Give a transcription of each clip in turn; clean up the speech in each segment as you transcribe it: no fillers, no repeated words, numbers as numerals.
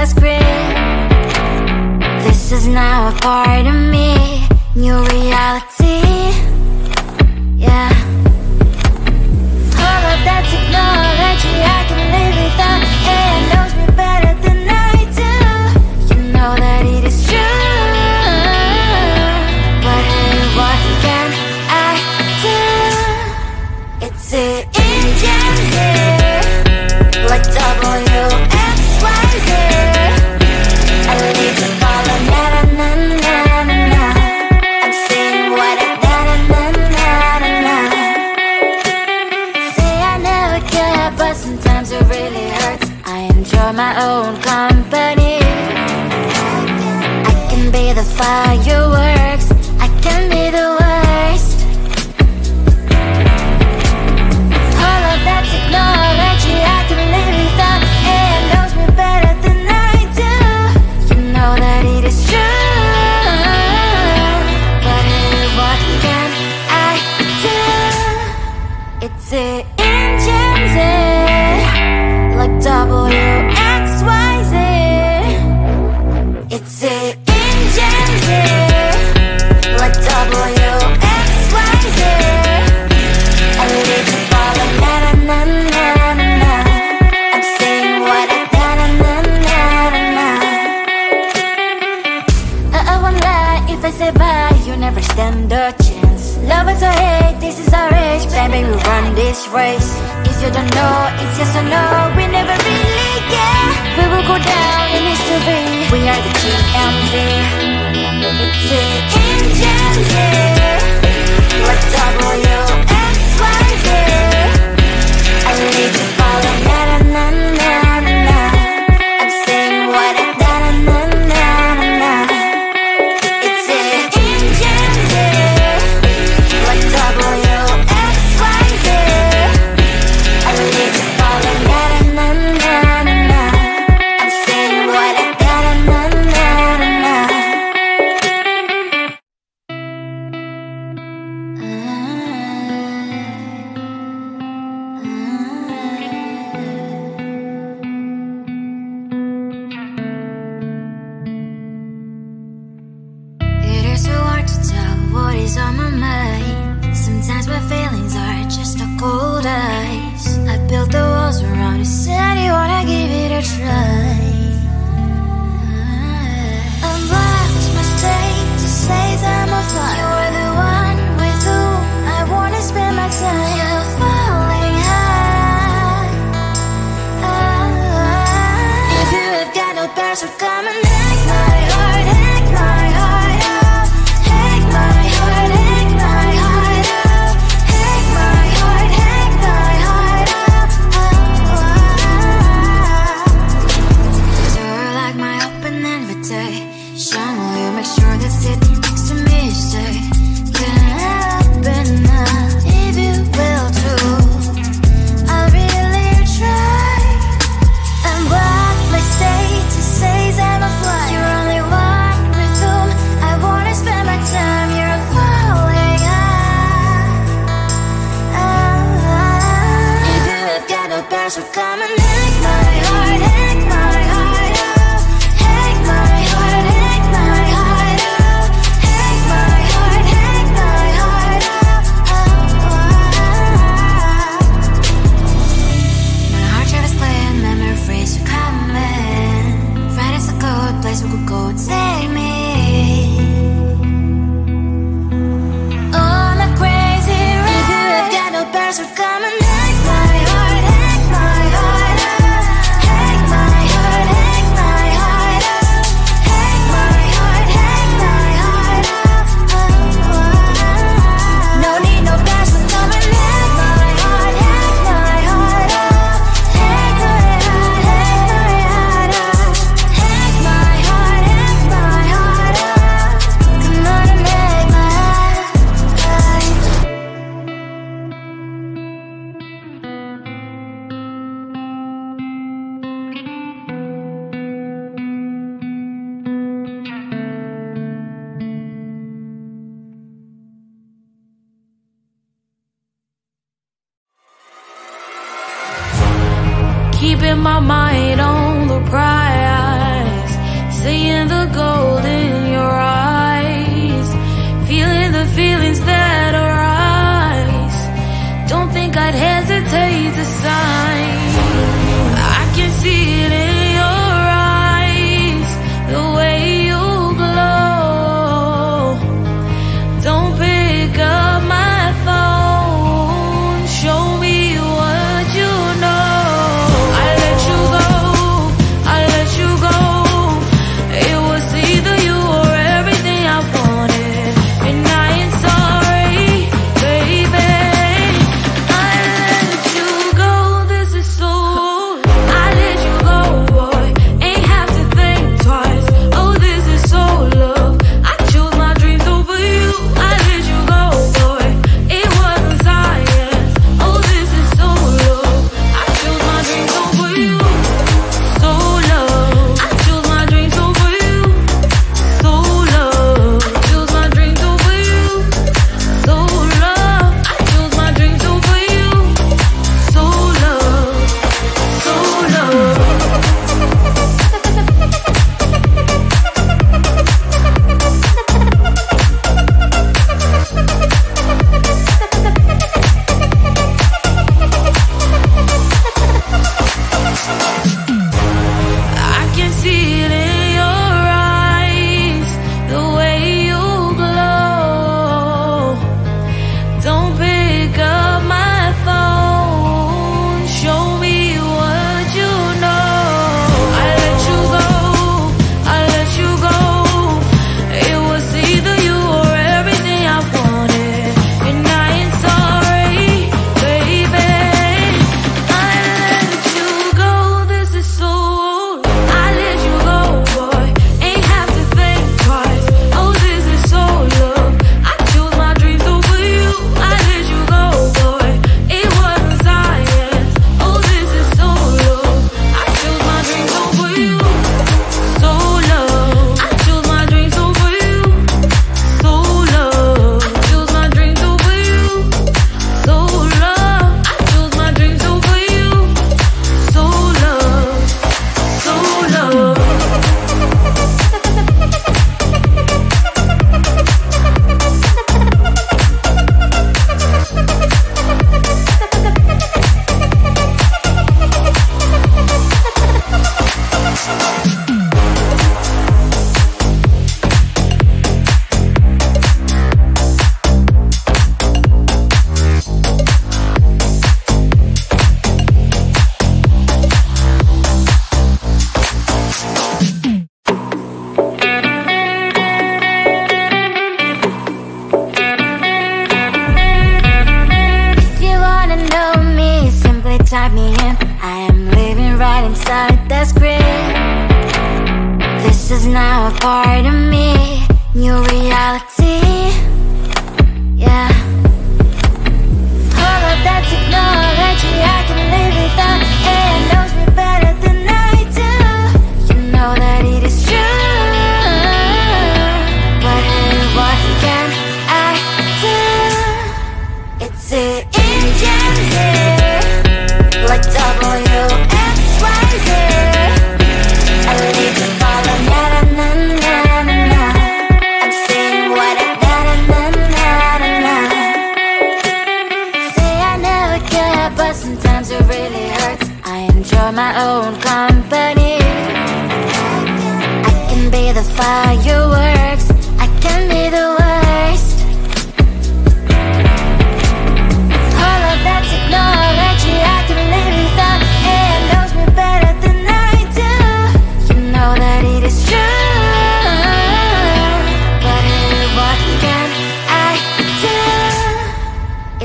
last grip. This is now a part of me, new reality. Yeah. All of that technology I can live without. AI knows me better than I do. You know that it is true. But hey, what can I do? It's the engines here, like WXYZ. I need to follow na-na-na-na-na-na. I'm saying what I na-na-na-na-na-na. Say I never care, but sometimes it really hurts. I enjoy my own company. I can be the fireworks, I can be the worst. All of that technology I can live without. AI knows me better than I do. You know that it is true. But hey, what can I do? It's the engines, like WXYZ. It's the engines, like WXYZ. I need to follow na-na-na-na-na-na. I'm saying what I na-na-na-na-na-na. I won't lie if I say bye, you never stand a chance. Love is or hate, this is our age. Baby, we run this race. If you don't know, it's yes or no. We never really get. We will go down in history. We are the GMZ. It's the engines, like WXYZ. I need to follow na-na-na-na-na-na. I'm saying what I na-na-na-na-na-na. It's the engines, like WXYZ. I need to follow na-na-na-na-na-na. I'm saying what I na-na-na-na-na-na. It is so hard to tell what is on my mind. Sometimes my feelings are just a cold ice. I built the walls around you, said you wanna give it a try. Unlocked my state to say I'm a fly. You are the one with whom I wanna spend my time. You're falling high. If you have got no bears, so come and hack my heart, hack my heart up. Hack my heart, hack my heart up. Hack my heart, hack my heart up. You're like my open invitation. Will you make sure that sitting next to me is safe? Can I open up if you will too? I'll really try. And what my state to say I'm a fly. You're only one with whom I wanna spend my time. You're falling high. If you have got no bears, so come and hack my heart, hack my heart up. Hack my heart, hack my heart up. Hack my heart, hack my heart up. My heart travels playing memories are coming. Right as a good place we could go and take me. On a crazy ride. If you have got no bears, so come and hack my heart, hack my heart up. Hack my heart, hack my heart up. Hack my heart, hack my heart up. No need no bears, so come and hack my heart, hack my heart up. Hack my heart, hack my heart up. Hack my heart, hack my heart up. Come on and hack my heart. Keeping my mind on the prize. the gold in your eyes, feeling the feelings that arise. Don't think I'd hesitate to sign. I can see it in your eyes, the way you glow. Don't pick up my phone, show me what you know. I let you go, I let you go. It was either you or everything I wanted, and I ain't sorry, baby. I let you go, this is so. I let you go, boy, ain't have to think twice. Oh, this is so love. I chose my dreams over you. I let you go, boy, it wasn't science. Oh, this is so love. I chose my dreams over you. So love. I chose my dreams over you. So love. Chose my dreams over you. So love. I chose my dreams over you. So love. So love. I can see it in your eyes, the way you glow. Don't pick up my phone, show me what you know. I let you go, I let you go. It was either you or everything I wanted, and I ain't sorry, baby. I let you go, this is so. I let you go, boy, ain't have to think twice. Oh, this is so love. I chose my dreams over you. I let you go, boy, it wasn't science. Oh, this is so love. I chose my dreams over you. So love. I chose my dreams over you. So love. Chose my dreams over you. So love. I chose my dreams over you. So love. So love. If you wanna know me, simply type me in. I am living right inside that screen. This is now a part of me, new reality. Yeah. All of that technology I can live without, and knows me better than I do. You know that it is true, but hey, what can I do? It's the engines here, like WXYZ. I leave you falling, na na na na na na. I'm saying what I na na na na na na. Say I never care, but sometimes it really hurts. I enjoy my own company. I can be the fireworks, I can be the worst. All of that technology I can live without, and knows me better than I do. You know that it is true, but hey, what can I do?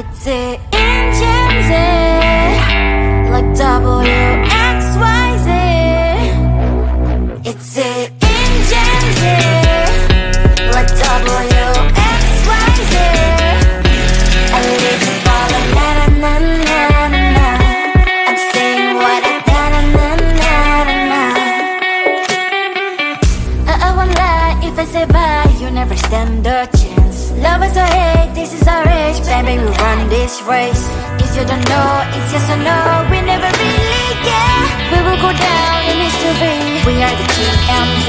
It's the engines, like WXYZ. It's the engines, like WXYZ. I live in falling, na na na na na na. I'm saying what I na na na na na na. I won't lie if I say bye, you never stand a chance. Love is or hate, this is our age, baby, we run this race. If you don't know, it's yes or no, we never really care. We will go down in history, we are the GMZ.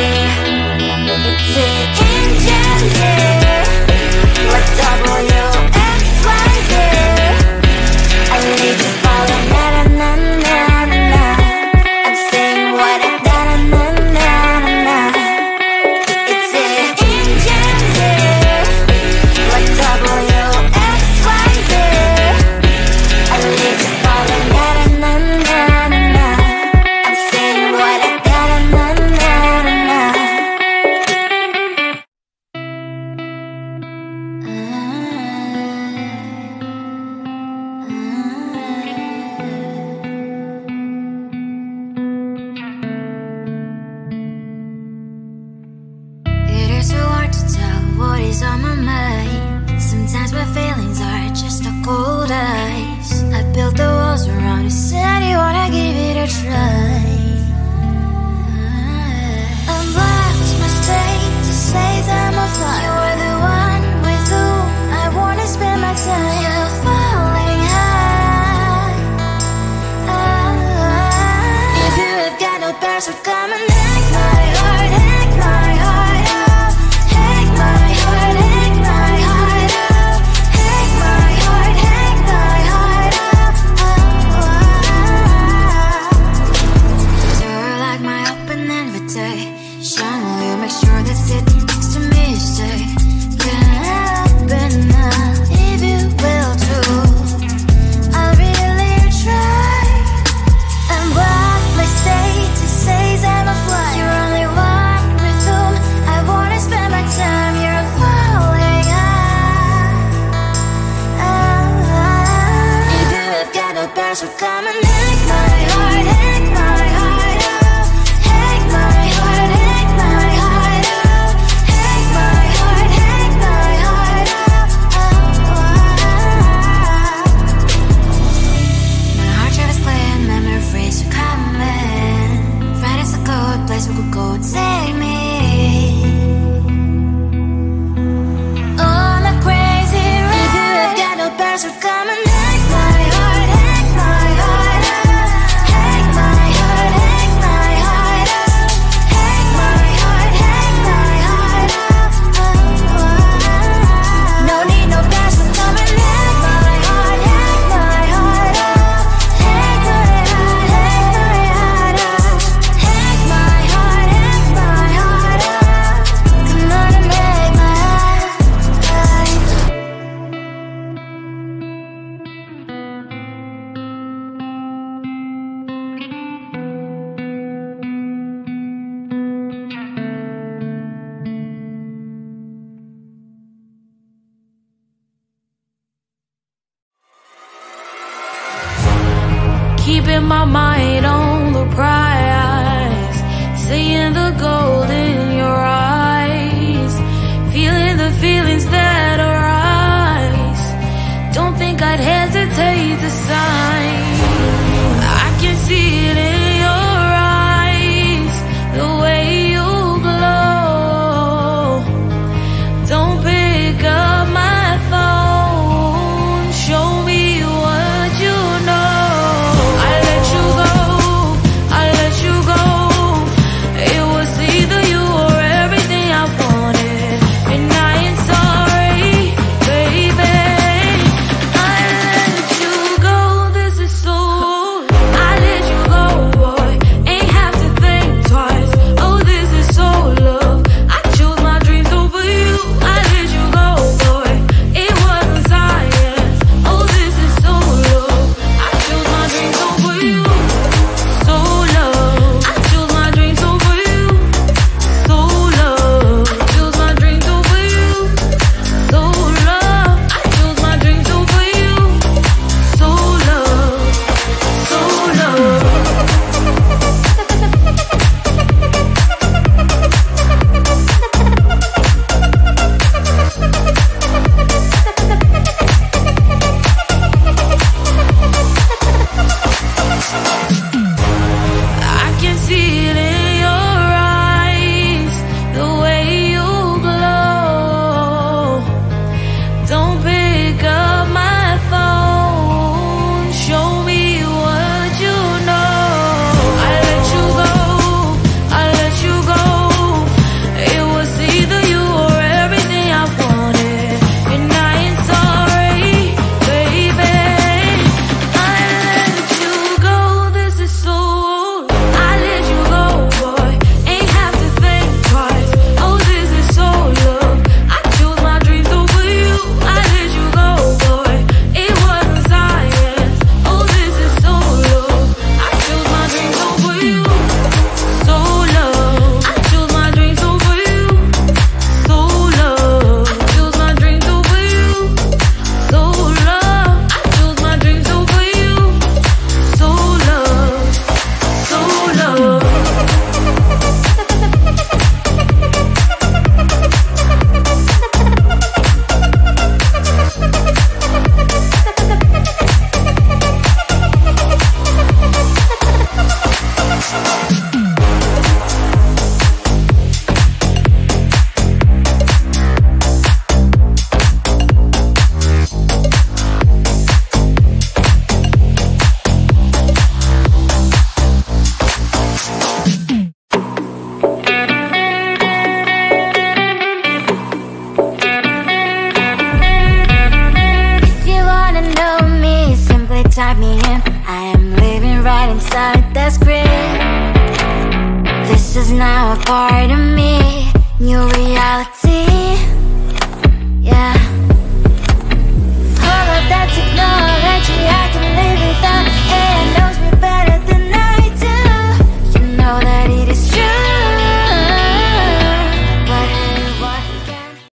what is on my mind. Sometimes my feelings are just a cold ice. I built the walls around you, said you wanna give it a try. Unlocked my state to say I'm a fly. You are the one with whom I wanna spend my time. You're falling high. If you have got no bears, so come and hack my heart, hack my heart out. Hack my heart, hack my heart out. Hack my heart, hack my heart out. You're like my open invitation. Will you make sure that sitting next to me is safe? Can open up if you will too. I'll really try. And what my state to say I'm a fly. You're only one with whom I wanna spend my time. You're falling high. If you have got no bears, so come and hack my heart, hack my heart out. Hack my heart, hack my heart out. Hack my heart, hack my heart out. My heart travels playing memories are coming. Right as a good place we could go and take me on a crazy ride. If you have got no bears, so come and hack my heart, hack my heart out. Hack my heart, hack my heart out. Hack my heart, hack my heart out. No need no bears, so come and hack my heart, hack my heart out. Hack my heart, hack my heart out. Hack my heart, hack my heart out. Come on and make my heart. Keeping my mind on the prize, seeing the gold in your eyes, feeling the feelings that arise. Don't think I'd hesitate to sign. I can see it in your eyes, the way you glow. Don't pick up my phone, show me what you know. I let you go, write me in. I am living right inside the script. This is now a part of me, new reality. Yeah. All of that technology, I can live without it.